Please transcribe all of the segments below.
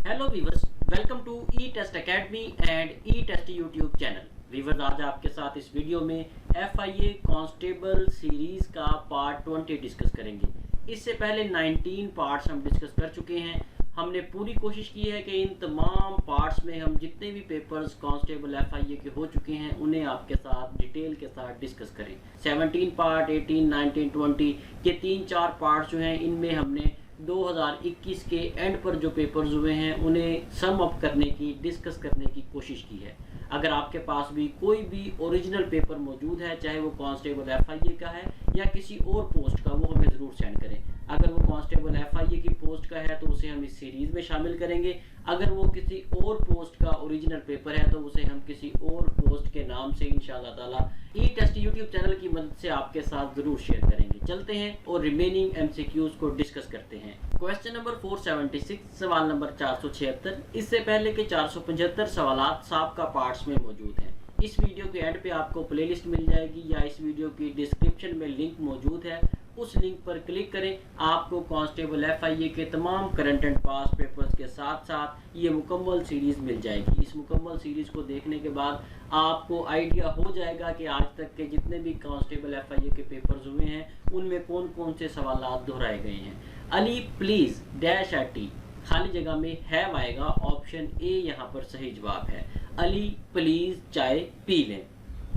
Hello viewers, welcome to E test academy and E test YouTube channel. Viewers, आज आपके साथ इस video में FIA कांस्टेबल सीरीज का पार्ट 20 डिस्कस करेंगे। इससे पहले 19 पार्ट्स हम डिस्कस कर चुके हैं। हमने पूरी कोशिश की है कि इन तमाम पार्ट्स में हम जितने भी पेपर्स कांस्टेबल FIA के हो चुके हैं उन्हें आपके साथ डिटेल के साथ डिस्कस करें। 17 पार्ट, 18, 19, 20 ये 3-4 पार्ट्स जो हैं इनमें हमने 2021 के एंड पर जो पेपर्स हुए हैं उन्हें सम अप करने की, डिस्कस करने की कोशिश की है। अगर आपके पास भी कोई भी ओरिजिनल पेपर मौजूद है, चाहे वो कांस्टेबल FIA का है या किसी और पोस्ट का, वो हमें ज़रूर सेंड करें। अगर वो कांस्टेबल FIA की पोस्ट का है तो उसे हम इस सीरीज़ में शामिल करेंगे। अगर वो किसी और पोस्ट का ओरिजिनल पेपर है तो उसे हम किसी और पोस्ट के नाम से इंशाल्लाह ताला ई टेस्ट यूट्यूब चैनल की मदद से आपके साथ ज़रूर शेयर करेंगे। चलते हैं और रिमेनिंग MCQs को डिस्कस करते हैं। क्वेश्चन नंबर 476, सवाल नंबर 476। इससे पहले के 475 सवालात साबका पार्ट्स में मौजूद हैं। इस वीडियो के एंड पे आपको प्लेलिस्ट मिल जाएगी या इस वीडियो की डिस्क्रिप्शन में लिंक मौजूद है, उस लिंक पर क्लिक करें। आपको कांस्टेबल FIA के तमाम करंट एंड पास पेपर्स के साथ साथ ये मुकम्मल सीरीज़ मिल जाएगी। इस मुकम्मल सीरीज़ को देखने के बाद आपको आइडिया हो जाएगा कि आज तक के जितने भी कांस्टेबल FIA के पेपर्स हुए हैं उनमें कौन कौन से सवालात दोहराए गए हैं। अली प्लीज़ डैश टी, खाली जगह में हैव आएगा, ऑप्शन ए यहाँ पर सही जवाब है। अली प्लीज़ चाय पी लें।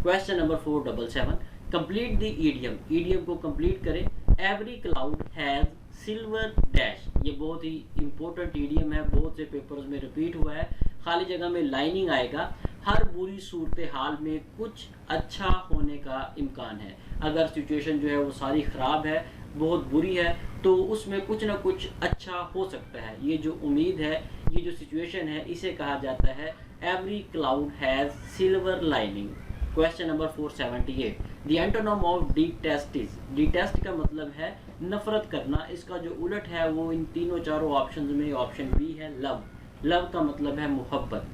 Question number 477, complete the idiom. Idiom को कंप्लीट करें। Every cloud has silver dash, ये बहुत ही इंपॉर्टेंट ईडियम है, बहुत से पेपर्स में रिपीट हुआ है। खाली जगह में लाइनिंग आएगा। हर बुरी सूरत हाल में कुछ अच्छा होने का इम्कान है। अगर सिचुएशन जो है वो सारी ख़राब है, बहुत बुरी है, तो उसमें कुछ ना कुछ अच्छा हो सकता है। ये जो उम्मीद है, ये जो सिचुएशन है, इसे कहा जाता है every cloud has silver lining. Question number 478, the antonym of detest is. Detest का मतलब है नफरत करना, इसका जो उलट है वो इन तीनों चारों ऑप्शंस में ऑप्शन बी है, लव। लव का मतलब है मोहब्बत।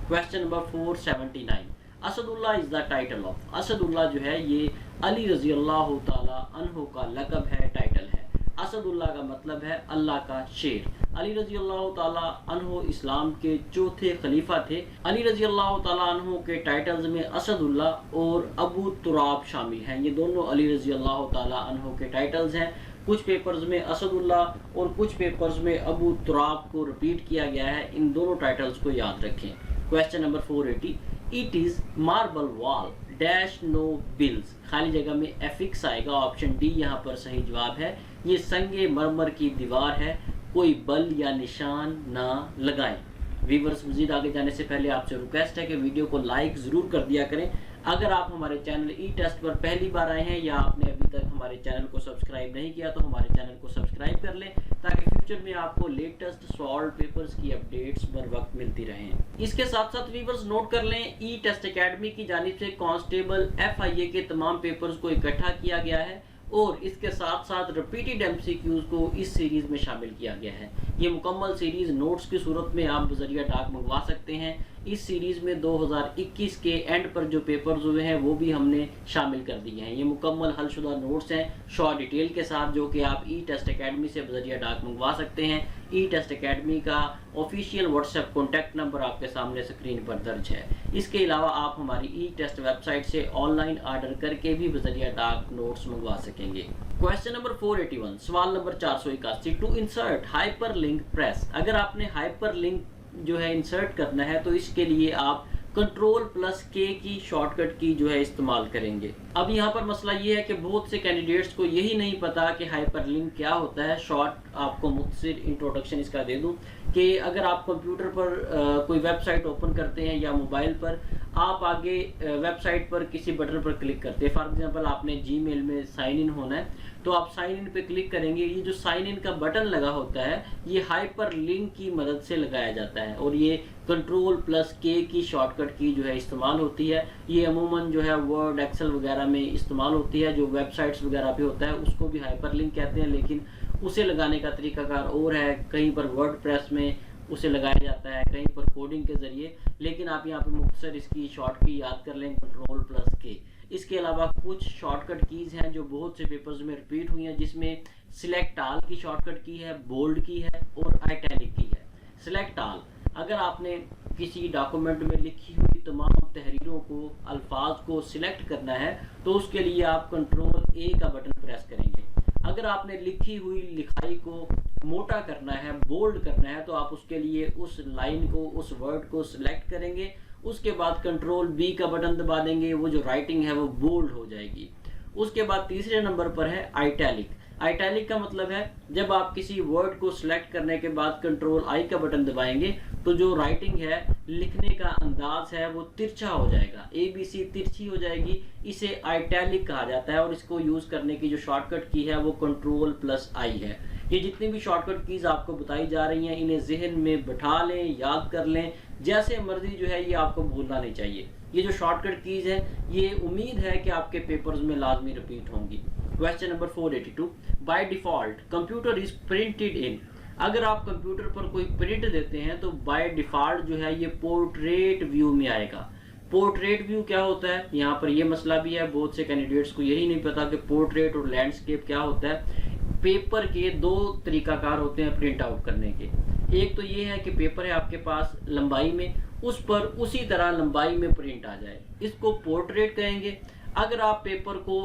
Question number 479, Asadullah is the title of. Asadullah जो है ये अली रजी अल्लाह ताला अन्हु का लक़ब है, टाइटल है। असदुल्ला का मतलब है अल्लाह का शेर। अली रजी अल्लाह ताला अन्हु इस्लाम के चौथे खलीफा थे। अली रजी अल्लाह ताला अन्हु के टाइटल्स में असदुल्ला और अबू तुराब शामिल हैं। ये दोनों अली रजी अल्लाह ताला अन्हु के टाइटल्स हैं। कुछ पेपर्स में असदुल्ला और कुछ पेपर्स में अबू तुराब को रिपीट किया गया है। इन दोनों टाइटल्स को याद रखें। Question number 480, it is marble wall dash no bills. खाली जगह में एफिक्स आएगा, ऑप्शन डी यहाँ पर सही जवाब है। ये संगे मरमर की दीवार है, कोई बल या निशान ना लगाएं। व्यूअर्स, मज़ीद आगे जाने से पहले आपसे रिक्वेस्ट है कि वीडियो को लाइक ज़रूर कर दिया करें। अगर आप हमारे चैनल ई टेस्ट पर पहली बार आए हैं या आपने अभी तक हमारे चैनल को सब्सक्राइब नहीं किया तो हमारे चैनल को सब्सक्राइब कर लें, ताकि फ्यूचर में आपको लेटेस्ट सॉल्व पेपर्स की अपडेट्स बर वक्त मिलती रहें। इसके साथ साथ व्यूअर्स नोट कर लें, ई टेस्ट एकेडमी की जानिब से कांस्टेबल FIA के तमाम पेपर्स को इकट्ठा किया गया है और इसके साथ साथ रिपीटेड MCQs को इस सीरीज़ में शामिल किया गया है। ये मुकम्मल सीरीज़ नोट्स की सूरत में आप बज़रिया डाक मंगवा सकते हैं। इस सीरीज़ में 2021 के एंड पर जो पेपर्स हुए हैं वो भी हमने शामिल कर दिए हैं। ये मुकम्मल हलशुदा नोट्स हैं शॉर्ट डिटेल के साथ, जो कि आप ई टेस्ट एकेडमी से बज़रिया डाक मंगवा सकते हैं। ई टेस्ट एकेडमी का ऑफिशियल व्हाट्सएप कॉन्टैक्ट नंबर आपके सामने स्क्रीन पर दर्ज है। इसके अलावा आप हमारी ई टेस्ट वेबसाइट से ऑनलाइन ऑर्डर करके भी बज़रिया डाक नोट्स मंगवा सकेंगे। क्वेश्चन नंबर 481, सवाल नंबर 481, to insert hyperlink press. अगर आपने हाइपर लिंक जो है इंसर्ट करना है तो इसके लिए आप Ctrl+K की शॉर्टकट की जो है इस्तेमाल करेंगे। अब यहाँ पर मसला ये है कि बहुत से कैंडिडेट्स को यही नहीं पता कि हाइपरलिंक क्या होता है। शॉर्ट आपको मुख्तसर इंट्रोडक्शन इसका दे दूँ कि अगर आप कंप्यूटर पर कोई वेबसाइट ओपन करते हैं या मोबाइल पर, आप आगे वेबसाइट पर किसी बटन पर क्लिक करते हैं। फॉर एग्जांपल आपने जीमेल में साइन इन होना है तो आप साइन इन पे क्लिक करेंगे। ये जो साइन इन का बटन लगा होता है ये हाइपर लिंक की मदद से लगाया जाता है और ये Ctrl+K की शॉर्टकट की जो है इस्तेमाल होती है। ये अमूमन जो है वर्ड, एक्सेल वगैरह में इस्तेमाल होती है। जो वेबसाइट्स वगैरह पे होता है उसको भी हाइपर लिंक कहते हैं, लेकिन उसे लगाने का तरीकाकार और है। कहीं पर वर्डप्रेस में उसे लगाया जाता है, कहीं पर कोडिंग के ज़रिए, लेकिन आप यहाँ पे मुख्तसर इसकी शॉर्ट की याद कर लें, Ctrl+K। इसके अलावा कुछ शॉर्टकट कीज़ हैं जो बहुत से पेपर्स में रिपीट हुई हैं, जिसमें सिलेक्ट ऑल की शॉर्टकट की है, बोल्ड की है और आइटैलिक की है। सिलेक्ट ऑल, अगर आपने किसी डॉक्यूमेंट में लिखी हुई तमाम तहरीरों को, अल्फाज को सिलेक्ट करना है तो उसके लिए आप कंट्रोल ए का बटन प्रेस करेंगे। अगर आपने लिखी हुई लिखाई को मोटा करना है, बोल्ड करना है, तो आप उसके लिए उस लाइन को, उस वर्ड को सिलेक्ट करेंगे। उसके बाद कंट्रोल बी का बटन दबा देंगे, वो जो राइटिंग है वो बोल्ड हो जाएगी। उसके बाद तीसरे नंबर पर है आइटैलिक। आइटैलिक का मतलब है जब आप किसी वर्ड को सिलेक्ट करने के बाद कंट्रोल आई का बटन दबाएंगे तो जो राइटिंग है, लिखने का अंदाज है, वो तिरछा हो जाएगा, ABC तिरछी हो जाएगी। इसे आइटैलिक कहा जाता है और इसको यूज करने की जो शॉर्टकट की है वो कंट्रोल+I है। ये जितनी भी शॉर्टकट कीज आपको बताई जा रही हैं, इन्हें जहन में बैठा लें, याद कर लें, जैसे मर्जी जो है ये आपको भूलना नहीं चाहिए। ये जो शॉर्टकट कीज है ये उम्मीद है कि आपके पेपर्स में लाजमी रिपीट होंगी। Question number 482, by default computer is printed in. अगर आप कंप्यूटर पर कोई प्रिंट देते हैं तो बाय डिफॉल्ट जो है ये पोर्ट्रेट व्यू में आएगा। पोर्ट्रेट व्यू क्या होता है, यहाँ पर ये मसला भी है, बहुत से कैंडिडेट्स को यही नहीं पता कि पोर्ट्रेट और लैंडस्केप क्या होता है। पेपर के दो तरीकाकार होते हैं प्रिंट आउट करने के। एक तो ये है कि पेपर है आपके पास लंबाई में, उस पर उसी तरह लंबाई में प्रिंट आ जाए, इसको पोर्ट्रेट कहेंगे। अगर आप पेपर को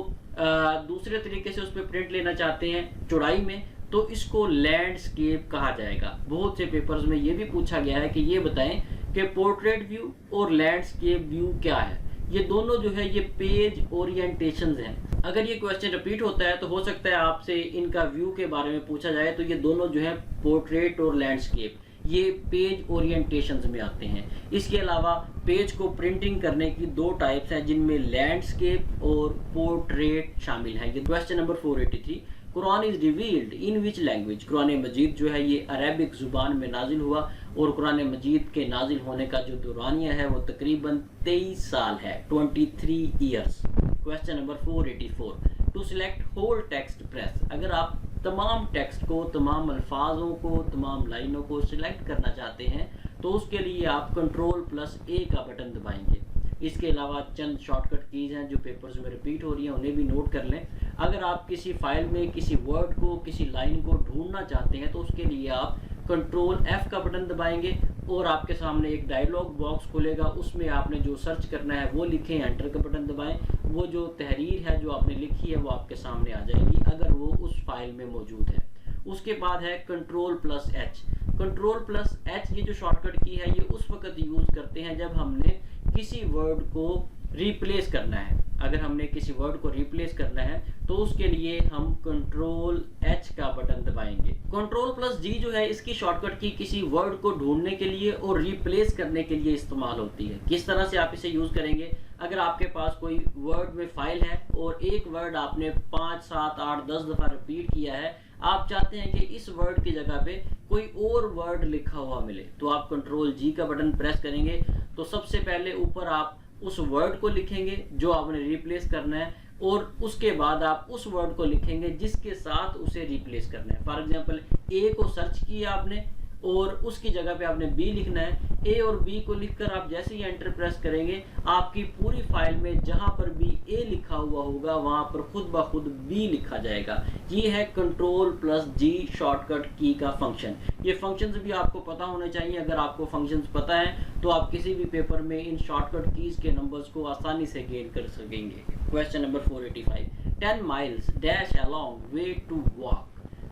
दूसरे तरीके से उस पर प्रिंट लेना चाहते हैं चौड़ाई में, तो इसको लैंडस्केप कहा जाएगा। बहुत से पेपर्स में ये भी पूछा गया है कि ये बताएं कि पोर्ट्रेट व्यू और लैंडस्केप व्यू क्या है। ये दोनों जो है ये पेज ओरिएंटेशंस हैं। अगर ये क्वेश्चन रिपीट होता है तो हो सकता है आपसे इनका व्यू के बारे में पूछा जाए, तो ये दोनों जो है पोर्ट्रेट और लैंडस्केप ये पेज ओरिएंटेशंस में आते हैं। इसके अलावा पेज को प्रिंटिंग करने की दो टाइप्स हैं जिनमें लैंडस्केप और पोर्ट्रेट शामिल हैं। ये question number 483, Quran is revealed in which language. Quran Majeed जो है ये अरबिक जुबान में नाजिल हुआ और कुरान मजीद के नाजिल होने का जो दौरानिया है वो तकरीबन 23 साल है, 23 years. Question number 484, to select whole text press. अगर आप तमाम टेक्स्ट को, तमाम अल्फाजों को, तमाम लाइनों को सिलेक्ट करना चाहते हैं तो उसके लिए आप कंट्रोल+A का बटन दबाएंगे। इसके अलावा चंद शॉर्टकट कीज हैं जो पेपर्स में रिपीट हो रही हैं, उन्हें भी नोट कर लें। अगर आप किसी फाइल में किसी वर्ड को, किसी लाइन को ढूंढना चाहते हैं तो उसके लिए आप कंट्रोल+F का बटन दबाएंगे और आपके सामने एक डायलॉग बॉक्स खुलेगा, उसमें आपने जो सर्च करना है वो लिखें, एंटर का बटन दबाएं। वो जो तहरीर है जो आपने लिखी है वो आपके सामने आ जाएगी अगर वो उस फाइल में मौजूद है। उसके बाद है कंट्रोल+H। कंट्रोल+H ये जो शॉर्टकट की है ये उस वक्त यूज करते हैं जब हमने किसी वर्ड को रिप्लेस करना है। अगर हमने किसी वर्ड को रिप्लेस करना है तो उसके लिए हम कंट्रोल+H का बटन दबाएंगे। कंट्रोल+G जो है इसकी शॉर्टकट की किसी वर्ड को ढूंढने के लिए और रिप्लेस करने के लिए इस्तेमाल होती है। किस तरह से आप इसे यूज करेंगे, अगर आपके पास कोई वर्ड में फाइल है और एक वर्ड आपने 5, 7, 8, 10 दफा रिपीट किया है, आप चाहते हैं कि इस वर्ड की जगह पे कोई और वर्ड लिखा हुआ मिले, तो आप कंट्रोल+G का बटन प्रेस करेंगे। तो सबसे पहले ऊपर आप उस वर्ड को लिखेंगे जो आपने रिप्लेस करना है और उसके बाद आप उस वर्ड को लिखेंगे जिसके साथ उसे रिप्लेस करना है। फॉर एग्जांपल ए को सर्च किया आपने और उसकी जगह पे आपने बी लिखना है। ए और बी को लिखकर आप जैसे ही एंटर प्रेस करेंगे आपकी पूरी फाइल में जहां पर भी ए लिखा हुआ होगा वहां पर खुद ब खुद बी लिखा जाएगा। ये है कंट्रोल+G शॉर्टकट की का फंक्शन। ये फंक्शंस भी आपको पता होने चाहिए। अगर आपको फंक्शंस पता है तो आप किसी भी पेपर में इन शॉर्टकट कीज के नंबर्स को आसानी से गेन कर सकेंगे। Question number 485, 10 miles dash along way to walk.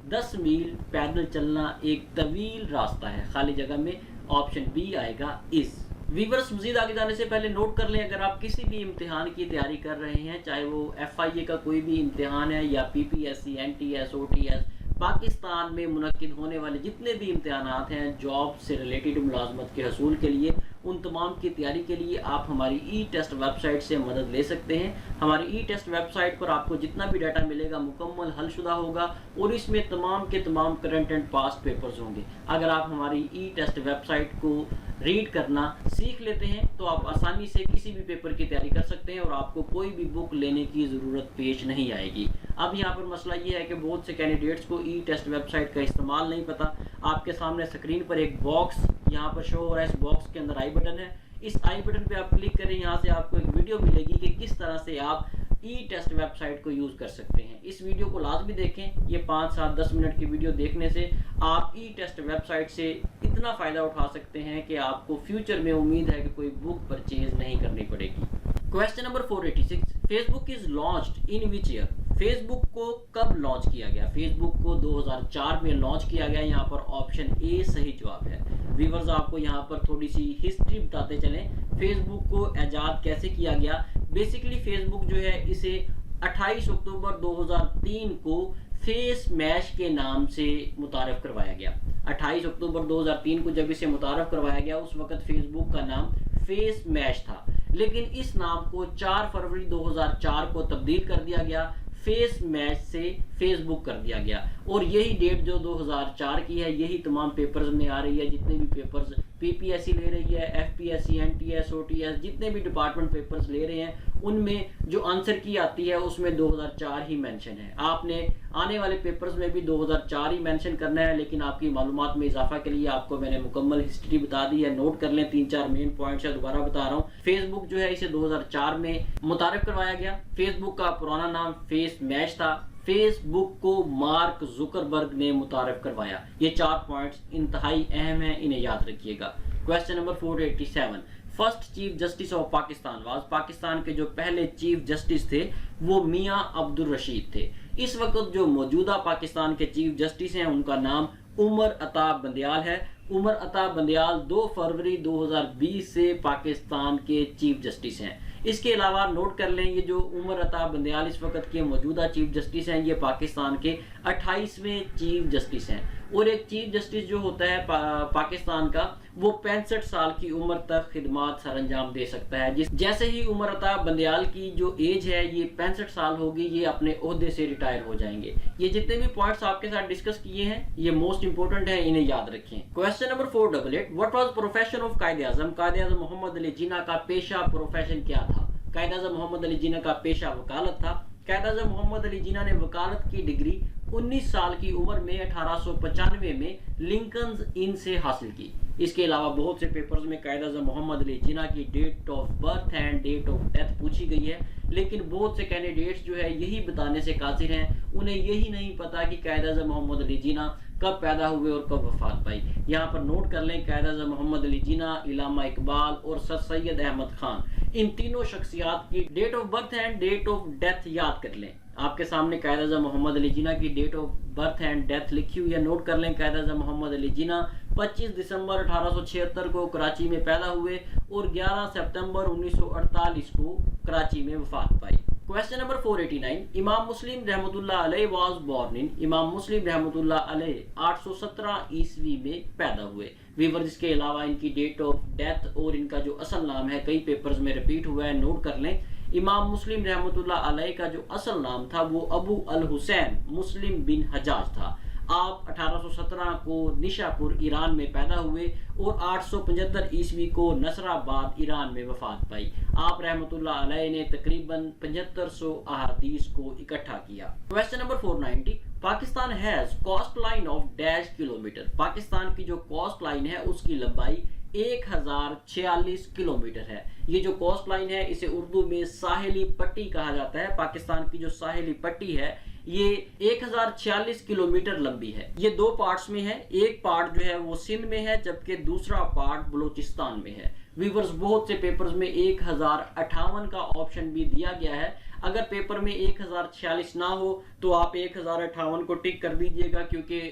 10 मील पैदल चलना एक तवील रास्ता है। खाली जगह में ऑप्शन बी आएगा इस। वीवर्स मजीद आगे जाने से पहले नोट कर लें, अगर आप किसी भी इम्तिहान की तैयारी कर रहे हैं, चाहे वो FIA का कोई भी इम्तिहान है या PPSC, NTS, OTS, पाकिस्तान में मुनक्किद होने वाले जितने भी इम्तिहानात हैं जॉब से रिलेटेड मुलाजमत के हसूल के लिए, उन तमाम की तैयारी के लिए आप हमारी ई-टेस्ट वेबसाइट से मदद ले सकते हैं। हमारी ई-टेस्ट वेबसाइट पर आपको जितना भी डाटा मिलेगा मुकम्मल हलशुदा होगा और इसमें तमाम के तमाम करंट एंड पास्ट पेपर्स होंगे। अगर आप हमारी ई-टेस्ट वेबसाइट को रीड करना सीख लेते हैं तो आप आसानी से किसी भी पेपर की तैयारी कर सकते हैं और आपको कोई भी बुक लेने की ज़रूरत पेश नहीं आएगी। अब यहाँ पर मसला ये है कि बहुत से कैंडिडेट्स को ई-टेस्ट वेबसाइट का इस्तेमाल नहीं पता। आपके सामने स्क्रीन पर एक बॉक्स यहाँ पर शो हो रहा है, इस बॉक्स के अंदर आई बटन है। इस आई बटन पे आप क्लिक करें, यहाँ से आपको एक वीडियो मिलेगी कि किस तरह से आप ई-टेस्ट वेबसाइट को यूज कर सकते हैं। इस वीडियो को लाजमी देखें। ये 5, 7, 10 मिनट की वीडियो देखने से आप ई-टेस्ट वेबसाइट से اتنا فائدہ اٹھا سکتے ہیں کہ آپ کو فیوچر میں امید ہے کہ کوئی بک پرچیز نہیں کرنی پڑے گی۔ Question number 486، face book is launched in which year? Face بک کو کب لانچ کیا گیا؟ فیس بک کو 2004 میں لانچ کیا گیا۔ یہاں پر آپشن اے صحیح جواب ہے۔ ویورز آپ کو یہاں پر تھوڑی سی ہسٹری بتاتے چلیں، فیس بک کو ایجاد کیسے کیا گیا۔ بیسیکلی فیس بک جو ہے اسے 28 اکتوبر 2003 کو فیس میش کے نام سے متعارف کروایا گیا۔ 28 اکتوبر 2003 کو جب اسے متعارف کروایا گیا اس وقت فیس بک کا نام فیس میش تھا، لیکن اس نام کو 4 فروری 2004 کو تبدیل کر دیا گیا، فیس میش سے فیس بک کر دیا گیا، اور یہی ڈیٹ جو 2004 کی ہے یہی تمام پیپرز میں آ رہی ہے۔ جتنے بھی پیپرز پی پی ایس سی لے رہی ہے، F P S C, N T S, O T S, جتنے بھی ڈپارٹمنٹ پیپرز لے رہے ہیں ان میں جو آنسر کی آتی ہے اس میں 2004 ہی مینشن ہے۔ آپ نے آنے والے پیپرز میں بھی 2004 ہی مینشن کرنا ہے، لیکن آپ کی معلومات میں اضافہ کے لیے آپ کو میں نے مکمل ہسٹری بتا دی ہے، نوٹ کر لیں۔ 3-4 مین پوائنٹس ہے، دوبارہ بتا رہا ہوں۔ فیس بک جو ہے اسے 2004 میں متعارف کروایا گیا۔ فیس بک کا پرانا نام فیس میش تھا۔ فیس بک کو مارک زکربرگ نے متعارف کروایا۔ یہ 4 پوائنٹس انتہائی اہم ہیں، انہیں یاد رکھیے گا۔ Question number 487، first chief justice of Pakistan was? Pakistan کے جو پہلے چیف جسٹس تھے وہ میاں عبد الرشید تھے۔ اس وقت جو موجودہ پاکستان کے چیف جسٹس ہیں ان کا نام عمر عطا بندیال ہے۔ عمر عطا بندیال 2 فروری 2020 سے پاکستان کے چیف جسٹس ہیں۔ اس کے علاوہ نوٹ کر لیں یہ جو عمر عطا بندیال اس وقت کے موجودہ چیف جسٹس ہیں یہ پاکستان کے 28ویں چیف جسٹس ہیں، اور ایک چیف جسٹس جو ہوتا ہے پاکستان کا وہ 65 سال کی عمر تک خدمات سر انجام دے سکتا ہے۔ جیسے ہی عمر عطا بندیال کی جو ایج ہے یہ 65 سال ہوگی، یہ اپنے عہدے سے ریٹائر ہو جائیں گے۔ یہ جتنے بھی پوائنٹس آپ کے ساتھ ڈسکس کیے ہیں یہ موسٹ امپورٹنٹ ہیں، انہیں یاد رکھیں۔ Question number 488، what was profession of Quaid Azam? Quaid Azam محمد علی جناح کا پیشہ پروفیشن کیا تھا؟ قائد اعظم محمد علی جناح کا پیشہ وکالت تھا۔ قائد اعظم محمد علی جناح نے وکالت کی ڈگری 19 سال کی عمر میں 1895 میں لنکنز ان سے حاصل کی۔ اس کے علاوہ بہت سے پیپرز میں قائد اعظم محمد علی جناح کی date of birth and date of death پوچھی گئی ہے، لیکن بہت سے کینڈیڈیٹس جو ہے یہی بتانے سے قاصر ہیں، انہیں یہی نہیں پتا کہ قائد اعظم محمد علی جناح کب پیدا ہوئے اور کب وفات پائی۔ یہاں پر نوٹ کر لیں قائد اعظم محمد علی جناح، علامہ اقبال اور سر سید احمد خان، ان تینوں شخصیات کی date of birth and date of death یاد کر لیں۔ آپ کے سامنے قائد اعظم محمد علی جناح کی date of birth and death لکھی ہوئی ہے، نوٹ کر لیں۔ قائد اعظم محمد علی جناح 25 دسمبر 1876 کو کراچی میں پیدا ہوئے اور 11 سپتمبر 1948 کو کراچی میں وفات پائی۔ کویسچن نمبر 489، امام مسلم رحمۃ اللہ علیہ واز بورن ان؟ امام مسلم رحمۃ اللہ علیہ 817 عیسوی میں پیدا ہوئے۔ ویورز اس کے علاوہ ان کی ڈیٹ آف ڈیتھ اور ان کا جو اصل نام ہے کئی پیپرز میں ریپیٹ ہوا ہے، نوٹ کر لیں۔ امام مسلم رحمۃ اللہ علیہ کا جو اصل نام تھا وہ ابو الحسین مسلم بن حجاج تھا۔ آپ 1817 کو نشاپور ایران میں پیدا ہوئے اور 875 عیسوی کو نصر آباد ایران میں وفات پائی۔ آپ رحمۃ اللہ علیہ نے تقریباً 7500 احادیث کو اکٹھا کیا۔ Question number 490، Pakistan has coast line of dash kilometre? Pakistan کی جو کوسٹ لائن ہے اس کی لمبائی 1046 کلومیٹر ہے۔ یہ جو کوسٹ لائن ہے اسے اردو میں ساحلی پٹی کہا جاتا ہے۔ پاکستان کی جو ساحلی پٹی ہے یہ 1046 کلومیٹر لمبی ہے۔ یہ 2 پارٹس میں ہے، ایک پارٹ جو ہے وہ سندھ میں ہے جبکہ دوسرا پارٹ بلوچستان میں ہے۔ ویورز بہت سے پیپرز میں 1058 کا آپشن بھی دیا گیا ہے، اگر پیپر میں 1046 نہ ہو تو آپ 1058 کو ٹک کر دیجئے گا، کیونکہ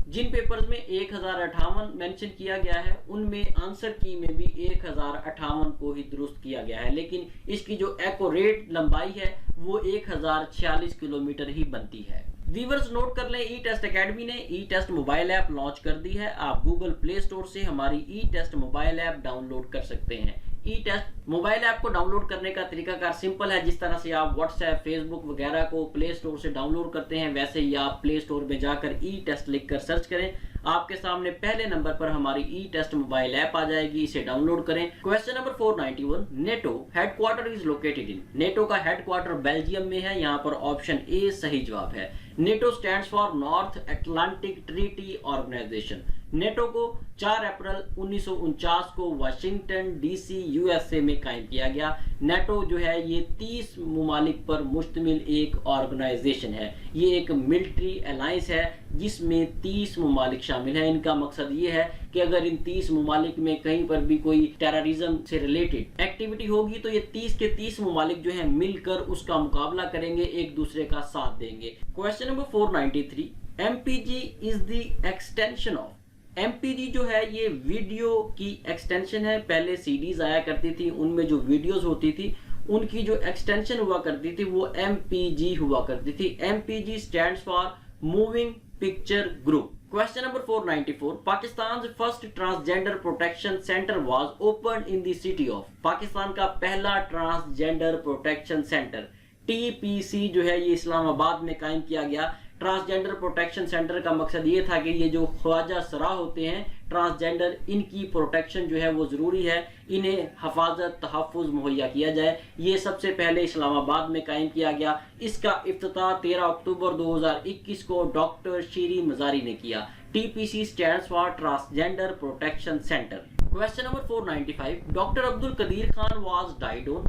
جن پیپرز میں 1058 مینشن کیا گیا ہے ان میں آنسر کی میں بھی 1058 کو ہی درست کیا گیا ہے، لیکن اس کی جو ایکوریٹ لمبائی ہے وہ 1046 کلومیٹر ہی بنتی ہے۔ ویورز نوٹ کر لیں ای ٹیسٹ اکیڈمی نے E test mobile app launch کر دی ہے۔ آپ گوگل پلے اسٹور سے ہماری E test mobile app download کر سکتے ہیں۔ ای ٹیسٹ موبائل ایپ کو ڈاؤن لوڈ کرنے کا طریقہ کار سمپل ہے، جس طرح سے آپ واٹس ایپ، فیس بک وغیرہ کو پلے اسٹور سے ڈاؤن لوڈ کرتے ہیں ویسے ہی آپ پلے اسٹور میں جا کر ای ٹیسٹ لکھ کر سرچ کریں، آپ کے سامنے پہلے نمبر پر ہماری ای ٹیسٹ موبائل ایپ آ جائے گی، اسے ڈاؤن لوڈ کریں۔ Question number 491، NATO headquarter is located in? NATO کا ہیڈ کوارٹر بیلجیم میں ہے، یہاں پر آپشن اے صحیح جواب ہے۔ NATO stands for North Atlantic Treaty Organisation. NATO को 4 अप्रैल 1949 को वाशिंगटन डीसी यूएसए में कायम किया गया। नेटो जो है ये 30 ममालिक पर मुश्तमिल एक ऑर्गेनाइजेशन है। ये एक मिलिट्री अलायंस है जिसमें 30 ममालिक शामिल है। इनका मकसद ये है कि अगर इन 30 ममालिक में कहीं पर भी कोई टेररिज्म से रिलेटेड एक्टिविटी होगी तो ये 30 के 30 ममालिक जो है मिलकर उसका मुकाबला करेंगे, एक दूसरे का साथ देंगे। Question number 493, MPG is the extension of. MPG जो है ये वीडियो की एक्सटेंशन है। पहले CDs आया करती थी, उनमें जो वीडियोस होती थी उनकी जो एक्सटेंशन हुआ करती थी वो MPG हुआ करती थी। MPG stands for moving picture group. Question number 494, Pakistan's first transgender protection center was opened in the city of। Pakistan का पहला ट्रांसजेंडर प्रोटेक्शन सेंटर TPC जो है ये इस्लामाबाद में कायम किया गया। ट्रांसजेंडर प्रोटेक्शन सेंटर का मकसद ये था कि ये जो ख्वाजा सरा होते हैं ट्रांसजेंडर, इनकी प्रोटेक्शन जो है वो ज़रूरी है, इन्हें हफाजत तहफ़्फ़ुज़ मुहैया किया जाए। ये सबसे पहले इस्लामाबाद में कायम किया गया। इसका इफ्तिताह 13 अक्टूबर 2021 को डॉक्टर शीरी मज़ारी ने किया। TPC stands for transgender protection centre. Question number 495, doctor Abdul Qadeer Khan was died on.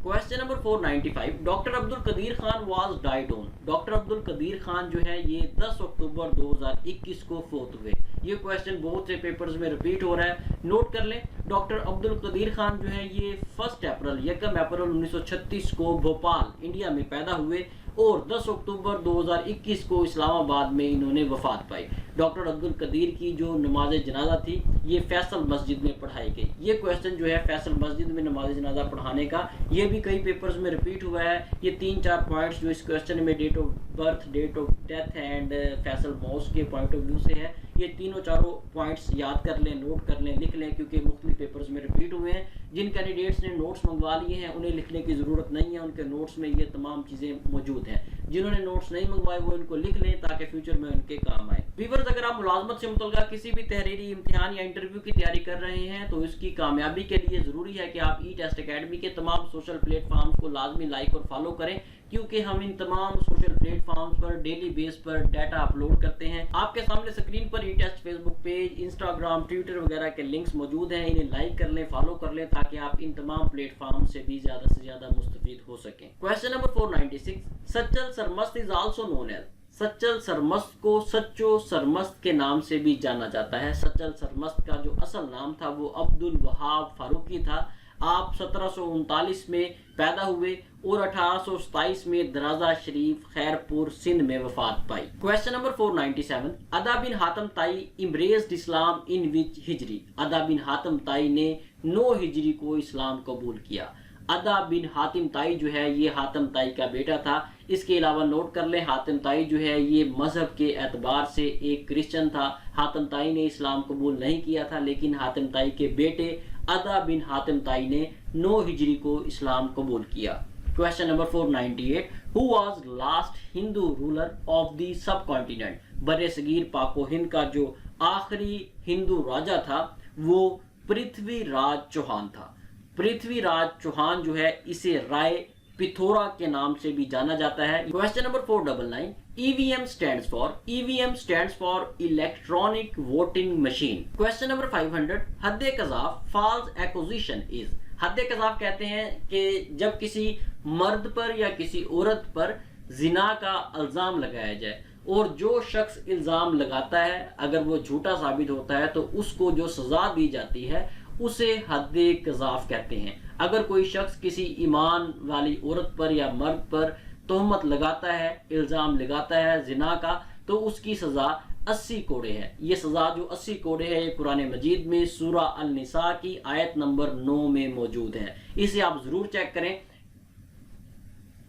Question number 495, doctor Abdul Qadeer Khan was died on. Doctor Abdul Qadeer Khan जो है ये 10 अक्टूबर 2021 को फोत हुए। ये क्वेश्चन बहुत से पेपर्स में रिपीट हो रहा है, नोट कर लें। डॉक्टर अब्दुल कदीर खान जो है ये 1 अप्रैल 1936 को भोपाल इंडिया में पैदा हुए और 10 अक्टूबर 2021 को इस्लामाबाद में इन्होंने वफात पाई। डॉक्टर अब्दुल कदीर की जो नमाज जनाजा थी ये फैसल मस्जिद में पढ़ाई गई। ये क्वेश्चन जो है फैसल मस्जिद में नमाज जनाजा पढ़ाने का ये भी कई पेपर्स में रिपीट हुआ है। ये 3-4 पॉइंट्स जो इस क्वेश्चन में date of birth, date of death and Faisal mosque के पॉइंट ऑफ व्यू से है, ये तीनों चारों पॉइंट्स याद कर लें, नोट कर लें, लिख लें, क्योंकि मुख्तलिफ पेपर्स में रिपीट हुए हैं। जिन कैंडिडेट्स ने नोट्स मंगवा लिए हैं उन्हें लिखने की ज़रूरत नहीं है, उनके नोट्स में ये तमाम चीज़ें मौजूद हैं। जिन्होंने नोट्स नहीं मंगवाए वो इनको लिख लें ताकि फ्यूचर में उनके काम आए। व्यूअर्स, अगर आप मुलाजमत से मुतल्लिक़ किसी भी तहरीरी इम्तिहान या इंटरव्यू की तैयारी कर रहे हैं तो इसकी कामयाबी के लिए ज़रूरी है कि आप ई-टेस्ट अकेडमी के तमाम सोशल प्लेटफॉर्म्स को लाजमी लाइक और फॉलो करें, क्योंकि हम इन तमाम सोशल प्लेटफॉर्म्स पर डेली बेस पर डाटा अपलोड करते हैं। आपके सामने स्क्रीन पर ई-टेस्ट फेसबुक पेज, इंस्टाग्राम, ट्विटर वगैरह के लिंक्स मौजूद हैं। इन्हें लाइक कर लें, फॉलो कर लें ताकि आप इन तमाम प्लेटफॉर्म से भी ज़्यादा से ज़्यादा मुस्तफीद हो सकें। Question number 496, Sachal Sarmast is also known as. Sachal Sarmast को सच्चो सरमस्त के नाम से भी जाना जाता है। सच्चल सरमस्त का जो असल नाम था वो अब्दुल वहाब फारूकी था। आप 1739 में पैदा हुए और 1827 में दराजा शरीफ खैरपुर सिंध में वफात पाई। क्वेश्चन नंबर 497, अदा बिन हातम ताई इम्ब्रेस्ड इस्लाम इन विच हिजरी। अदा बिन हातम ताई ने 9 हिजरी को इस्लाम कबूल किया। अदा बिन हातिम ताई जो है ये हातम ताई का बेटा था। इसके अलावा नोट कर लें हातिम ताई जो है ये मजहब के एतबार से एक क्रिश्चियन था। हातिम ताई ने इस्लाम कबूल नहीं किया था, लेकिन हातिम ताई के बेटे अदा बिन हातिम ताई ने 9 हिजरी को इस्लाम कबूल किया। Question number 498, who was last Hindu ruler of the subcontinent. बर्रे सगीर पाको हिंद का जो आखिरी हिंदू राजा था वो पृथ्वीराज चौहान था। पृथ्वीराज चौहान जो है इसे राय पिथोरा के नाम से भी जाना जाता है। Question number 499, EVM stands for electronic voting machine. Question number 500, हद्दे कज़ाफ फॉल्स एक्विजिशन इज। हद्दे कज़ाफ कहते हैं कि जब किसी मर्द पर या किसी औरत पर जिना का इल्जाम लगाया जाए और जो शख्स इल्जाम लगाता है अगर वो झूठा साबित होता है तो उसको जो सजा दी जाती है उसे हद्दे कज़ाफ कहते हैं। अगर कोई शख्स किसी ईमान वाली औरत पर या मर्द पर तोहमत लगाता है, इल्जाम लगाता है जिना का, तो उसकी सजा 80 कोड़े है। ये सजा जो 80 कोड़े है ये कुरान मजीद में सूरा अल-निसा की आयत नंबर 9 में मौजूद है। इसे आप जरूर चेक करें।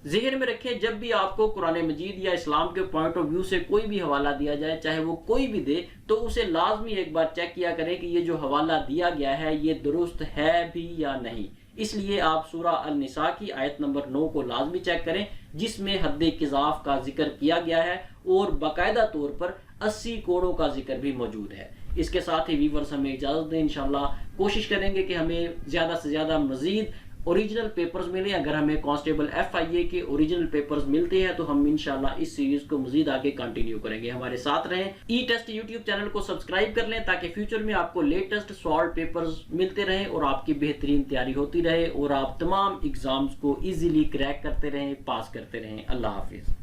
ज़हन में रखें, जब भी आपको कुरान मजीद या इस्लाम के पॉइंट ऑफ व्यू से कोई भी हवाला दिया जाए, चाहे वो कोई भी दे, तो उसे लाजमी एक बार चेक किया करें कि ये जो हवाला दिया गया है ये दुरुस्त है भी या नहीं। इसलिए आप सूरा अल-निसा की आयत नंबर 9 को लाजमी चेक करें जिसमें हद्दे किज़ाफ का जिक्र किया गया है और बाकायदा तौर पर 80 कोड़ों का जिक्र भी मौजूद है। इसके साथ ही व्यूअर्स हमें इजाज़त दें। इंशाल्लाह कोशिश करेंगे कि हमें ज़्यादा से ज़्यादा मज़ीद اوریجنل پیپرز ملیں. اگر ہمیں کانسٹیبل FIA کے اوریجنل پیپرز ملتے ہیں تو ہم انشاءاللہ اس سیریز کو مزید آگے کنٹینیو کریں گے. ہمارے ساتھ رہیں. ای ٹیسٹ یوٹیوب چینل کو سبسکرائب کر لیں تاکہ فیوچر میں آپ کو لیٹسٹ سوال پیپرز ملتے رہیں اور آپ کی بہترین تیاری ہوتی رہے اور آپ تمام ایگزامز کو ایزیلی کریک کرتے رہیں, پاس کرتے رہیں. اللہ حافظ.